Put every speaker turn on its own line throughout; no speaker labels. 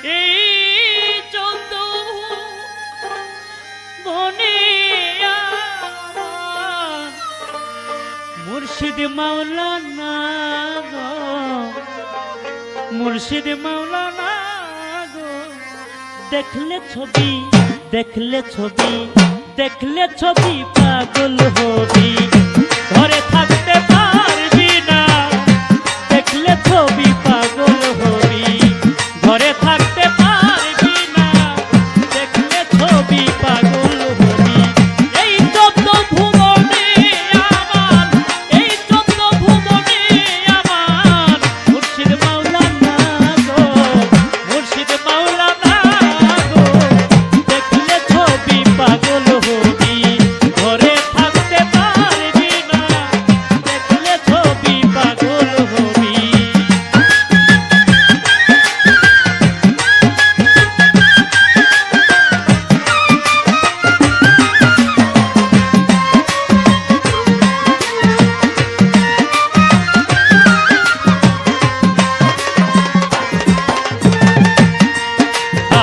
এই চন্দ বনে মুর্শিদ মাওলানা গো, মুর্শিদ মাওলানা গো, দেখলে ছবি দেখলে ছবি দেখলে ছবি পাগল হবি, ঘরে থাকতে পারবি না, দেখলে ছবি পাগল হবি, ঘরে থাকতে পারবি না, দেখলে ছবি পাগল হবি। এই চোদ্দ ভুবনে আমার, এই চোদ্দ ভুবনে আমার মুর্শিদ মাওলানা গো, মুর্শিদ মাওলানা গো, দেখলে ছবি পাগল হবি, ঘরে থাকতে পারবি না, দেখলে ছবি পাগল হবি।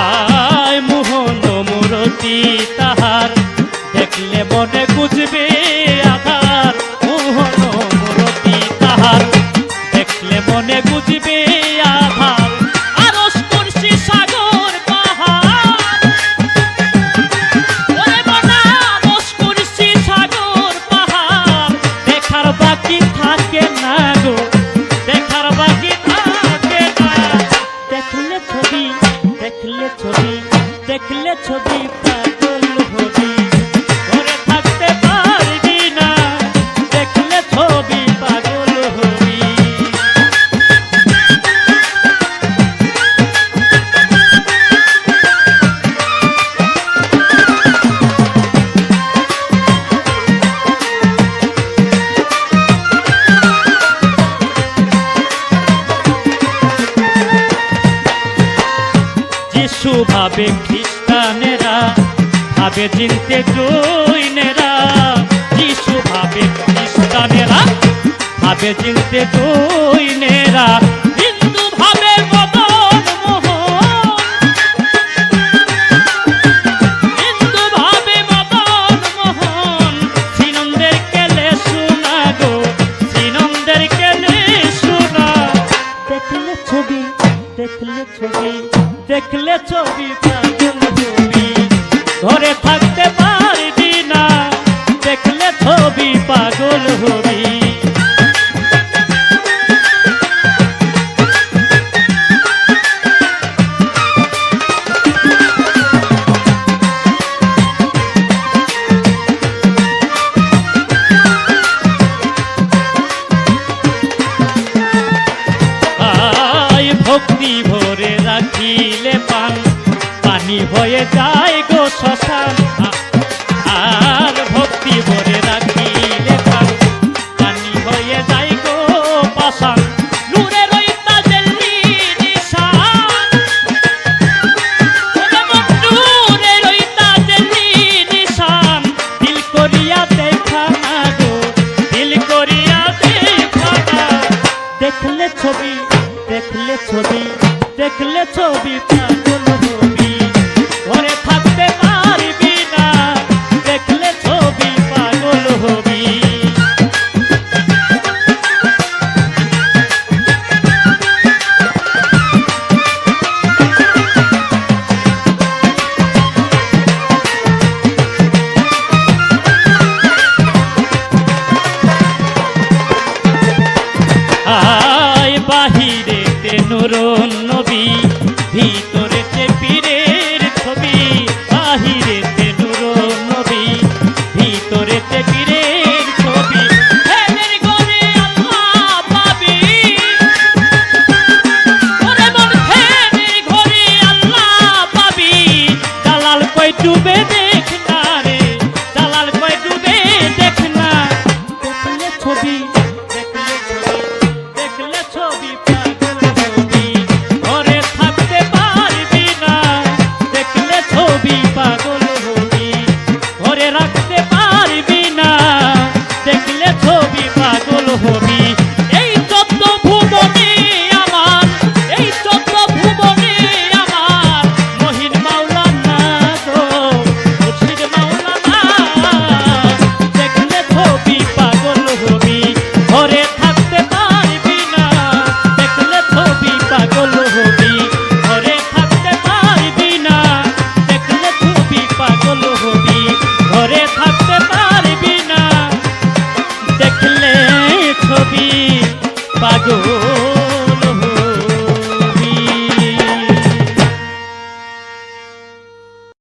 আয় মোহন মূরতি তাহার, দেখলে মনে বুঝবে আধার, মোহন মূরতি তাহার, দেখলে মনে বুঝবে আধার। আরশ কুরসি সাগর পাহাড়, ওরে মনা আরশ কুরসি সাগর পাহাড়, দেখার বাকি থাকে না গো, দেখার বাকি থাকে না, দেখলে ছবি দেখলে ছবি দেখলে ছবি পাগল হবি, ঘরে থাকতে পারবি না, দেখলে ছবি পাগল হবি। যিশু ভাবে খ্রিস্টানেরা, ভাবে চিনতে জৈনেরা, যিশু ভাবে খ্রিস্টানেরা, ভাবে চিনতে জৈনেরা, হিন্দু ভাবে মদন মোহন, হিন্দু ভাবে মদন মোহন, শ্রীনন্দের কেলে শোনা গো, শ্রীনন্দের কেলে শোনা, দেখলে ছবি দেখলে ছবি দেখলে ছবি পাগল হবি, ঘরে থাকতে পারবি না, দেখলে ছবি পাগল হবি। আয় ভক্তি ভরে রাখিলে পান, পানি হয়ে যায় গো শ্মশান, আর ভক্তি ভরে রাখিলে পান, পানি হয়ে যায় গো পাষাণ। নূরের ওই তাজেল্লি নিশান, ওরে মন নূরের ওই তাজেল্লি নিশান, দিল করিয়া দেখা না গো, দিল করিয়া দেখা না, দেখলে ছবি দেখলে ছবি দেখলে ছবি পাগল হবি, ঘরে থাকতে পারবি না, দেখলে ছবি পাগল হবি। আয় বাহিরেতে নূরুন নবী, ভিতরেতে পীরের ছবি, বাহিরেতে নূরুন নবী, ভিতরেতে পীরের ছবি, ফেনের ঘরে আল্লাহ পাবি, ওরে মন ফেনের ঘরে আল্লাহ পাবি, দালাল কই ডুবে দেখ না রে, দালাল কই ডুবে দেখ না, দেখলে ছবি দেখলে ছবি দেখলে ছবি পাগল হবি, আজও